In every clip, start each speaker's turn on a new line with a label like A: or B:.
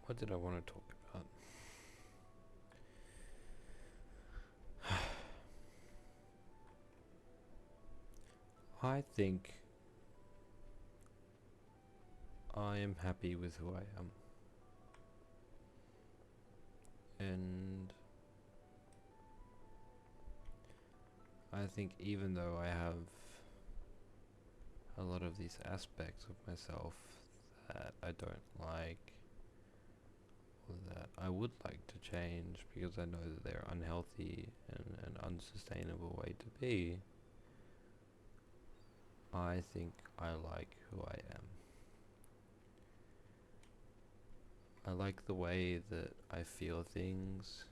A: What did I want to talk about? I think I am happy with who I am. And I think even though I have a lot of these aspects of myself that I don't like, or that I would like to change because I know that they're unhealthy and an unsustainable way to be, I think I like who I am. I like the way that I feel things,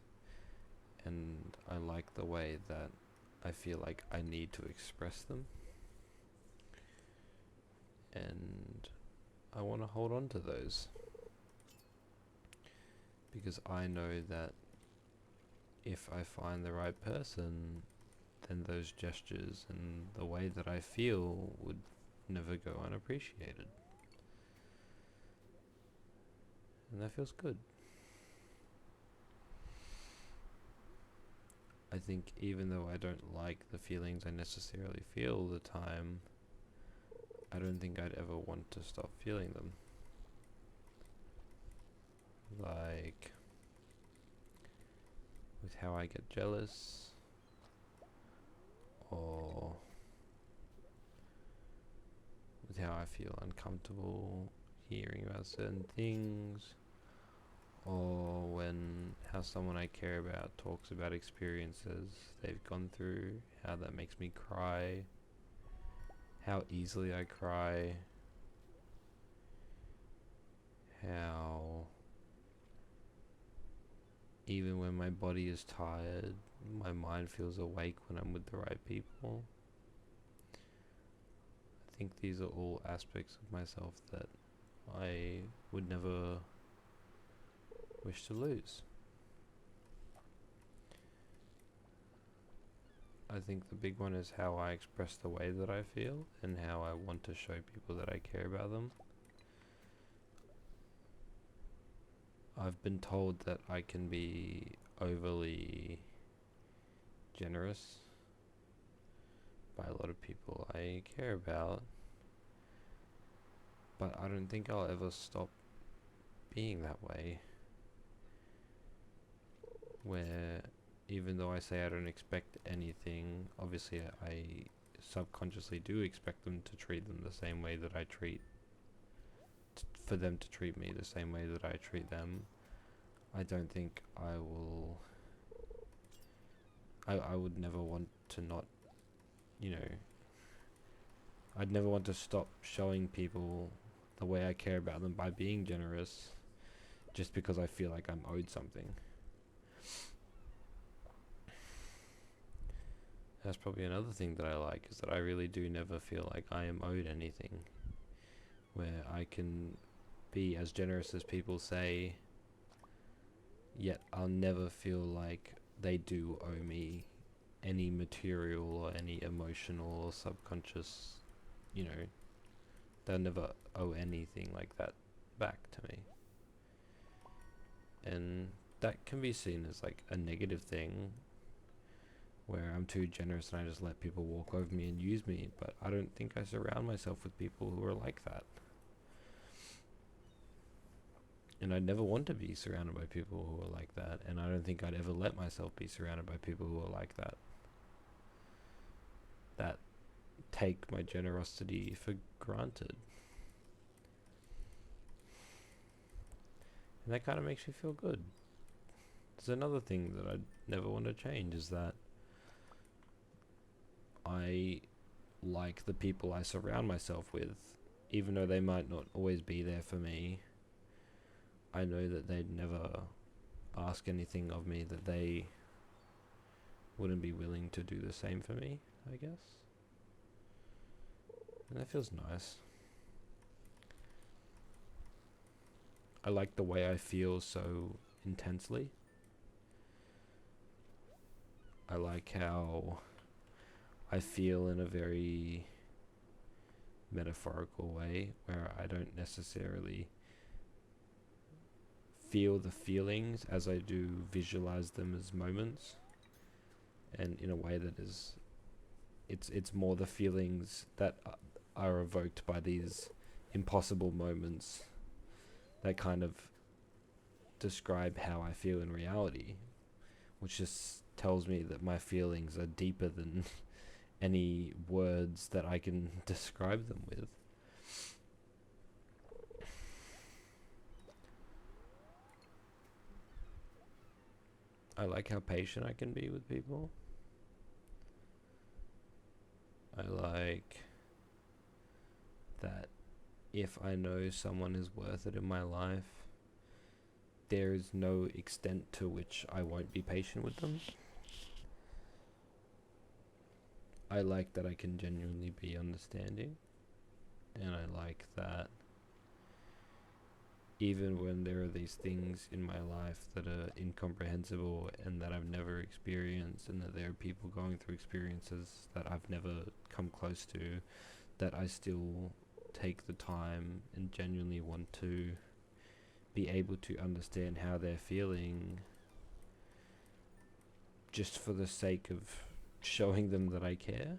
A: and I like the way that I feel like I need to express them. And I want to hold on to those because I know that if I find the right person, then those gestures and the way that I feel would never go unappreciated. And that feels good. I think even though I don't like the feelings I necessarily feel all the time, I don't think I'd ever want to stop feeling them. Like with how I get jealous, or with how I feel uncomfortable hearing about certain things, or when how someone I care about talks about experiences they've gone through, how that makes me cry, how easily I cry, how even when my body is tired, my mind feels awake when I'm with the right people. I think these are all aspects of myself that I would never wish to lose. I think the big one is how I express the way that I feel and how I want to show people that I care about them. I've been told that I can be overly generous by a lot of people I care about, but I don't think I'll ever stop being that way. Where even though I say I don't expect anything, obviously I subconsciously do expect them to treat them the same way that I treat, for them to treat me the same way that I treat them. I don't think I will. I would never want to not, you know, I'd never want to stop showing people the way I care about them by being generous just because I feel like I'm owed something. That's probably another thing that I like, is that I really do never feel like I am owed anything. Where I can be as generous as people say, yet I'll never feel like they do owe me any material or any emotional or subconscious, you know, they'll never owe anything like that back to me. And that can be seen as like a negative thing, where I'm too generous and I just let people walk over me and use me, but I don't think I surround myself with people who are like that. And I never want to be surrounded by people who are like that, and I don't think I'd ever let myself be surrounded by people who are like that. That take my generosity for granted. And that kind of makes me feel good. There's another thing that I'd never want to change, is that I like the people I surround myself with, even though they might not always be there for me. I know that they'd never ask anything of me that they wouldn't be willing to do the same for me, I guess. And that feels nice. I like the way I feel so intensely. I like how I feel in a very metaphorical way, where I don't necessarily feel the feelings as I do visualize them as moments, and in a way that is, it's more the feelings that are evoked by these impossible moments that kind of describe how I feel in reality, which just tells me that my feelings are deeper than any words that I can describe them with. I like how patient I can be with people. I like that if I know someone is worth it in my life, there is no extent to which I won't be patient with them. I like that I can genuinely be understanding, and I like that even when there are these things in my life that are incomprehensible and that I've never experienced, and that there are people going through experiences that I've never come close to, that I still take the time and genuinely want to be able to understand how they're feeling, just for the sake of showing them that I care.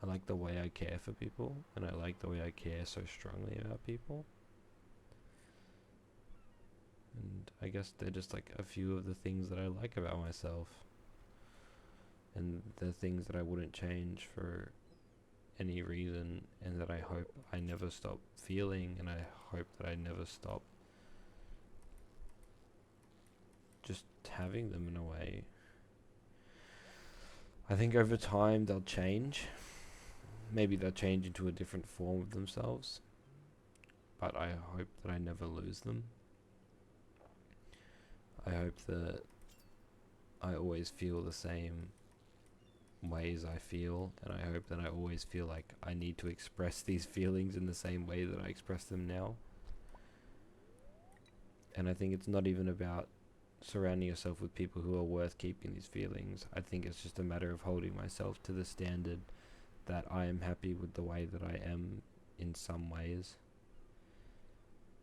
A: I like the way I care for people, and I like the way I care so strongly about people. And I guess they're just like a few of the things that I like about myself, and the things that I wouldn't change for any reason, and that I hope I never stop feeling, and I hope that I never stop just having them in a way. I think over time they'll change. Maybe they'll change into a different form of themselves, but I hope that I never lose them. I hope that I always feel the same ways I feel, and I hope that I always feel like I need to express these feelings in the same way that I express them now. And I think it's not even about surrounding yourself with people who are worth keeping these feelings. I think it's just a matter of holding myself to the standard that I am happy with the way that I am in some ways,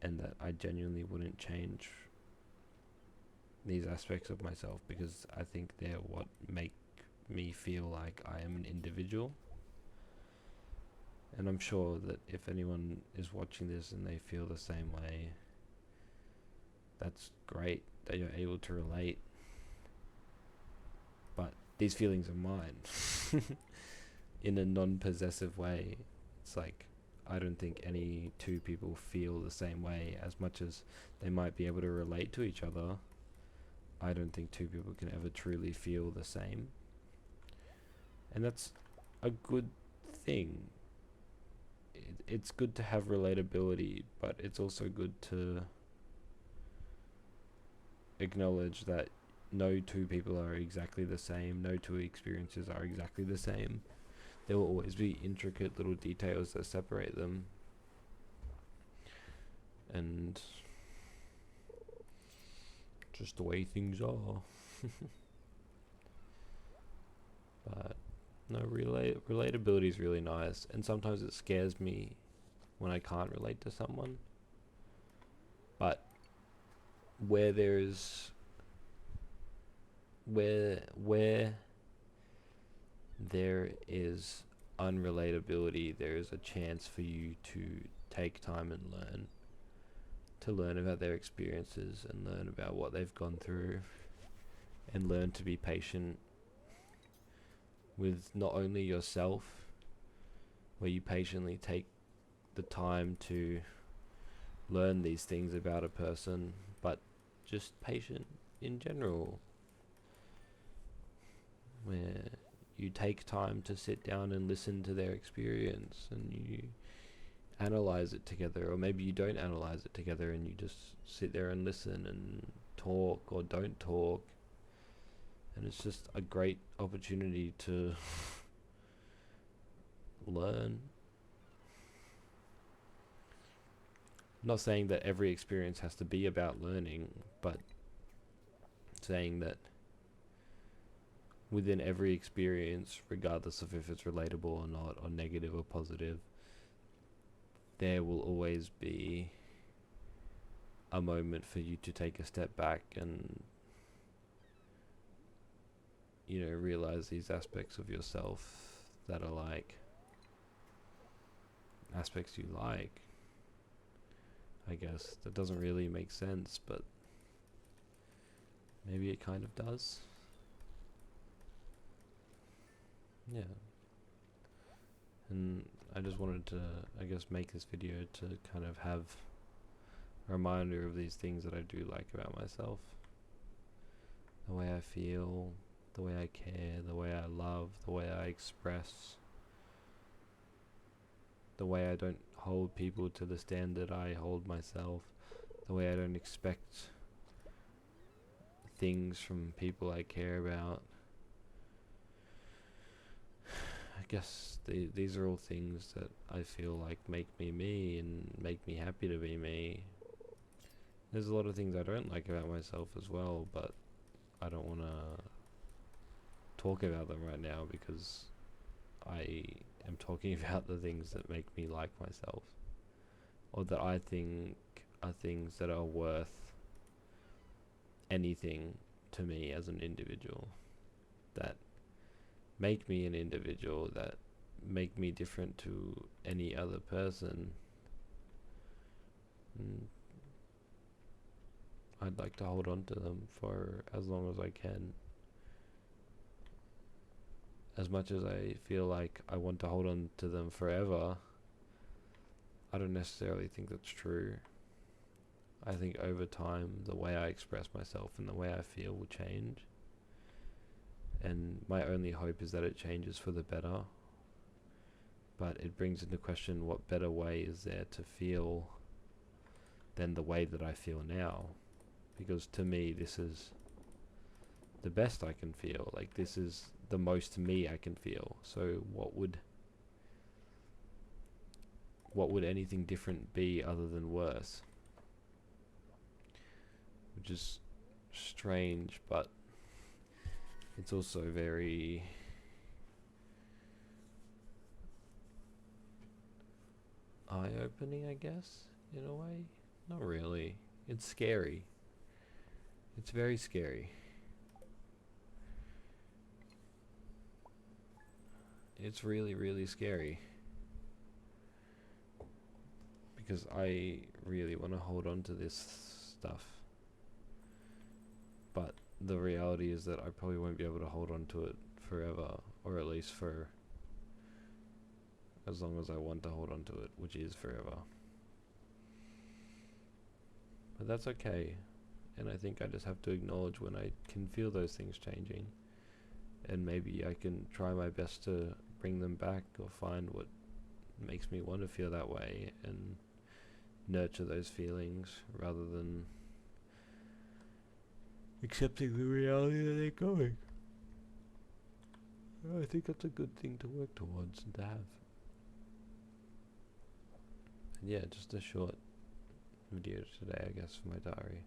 A: and that I genuinely wouldn't change these aspects of myself, because I think they're what make me feel like I am an individual. And I'm sure that if anyone is watching this and they feel the same way, that's great that you're able to relate. But these feelings are mine. In a non-possessive way. It's like, I don't think any two people feel the same way. As much as they might be able to relate to each other, I don't think two people can ever truly feel the same. And that's a good thing. It's good to have relatability, but it's also good to acknowledge that no two people are exactly the same, no two experiences are exactly the same. There will always be intricate little details that separate them. And just the way things are. But no, relatability is really nice, and sometimes it scares me when I can't relate to someone. But where there's where there is unrelatability, there is a chance for you to take time and learn about their experiences, and learn about what they've gone through, and learn to be patient with not only yourself, where you patiently take the time to learn these things about a person, but just patient in general, where you take time to sit down and listen to their experience, and you analyze it together, or maybe you don't analyze it together and you just sit there and listen and talk or don't talk. And it's just a great opportunity to learn. I'm not saying that every experience has to be about learning, but saying that within every experience, regardless of if it's relatable or not, or negative or positive, there will always be a moment for you to take a step back and, you know, realize these aspects of yourself that are like aspects you like. I guess that doesn't really make sense, but maybe it kind of does. Yeah. And I just wanted to, I guess, make this video to kind of have a reminder of these things that I do like about myself. The way I feel, the way I care, the way I love, the way I express, the way I don't hold people to the standard I hold myself, the way I don't expect things from people I care about. I guess these are all things that I feel like make me me and make me happy to be me. There's a lot of things I don't like about myself as well, but I don't want to talk about them right now because I am talking about the things that make me like myself, or that I think are things that are worth anything to me as an individual, that make me an individual, that make me different to any other person. And I'd like to hold on to them for as long as I can. As much as I feel like I want to hold on to them forever, I don't necessarily think that's true. I think over time, the way I express myself and the way I feel will change. And my only hope is that it changes for the better. But it brings into question, what better way is there to feel than the way that I feel now? Because to me, this is the best I can feel. Like, this is the most me I can feel. So what would anything different be other than worse? Which is strange, but it's also very eye-opening, I guess, in a way. Not really. It's scary. It's very scary. It's really, really scary. Because I really want to hold on to this stuff. But the reality is that I probably won't be able to hold on to it forever, or at least for as long as I want to hold on to it, which is forever. But that's okay. And I think I just have to acknowledge when I can feel those things changing. And maybe I can try my best to bring them back, or find what makes me want to feel that way and nurture those feelings rather than accepting the reality that they're going. I think that's a good thing to work towards and to have. And yeah, just a short video today, I guess, for my diary.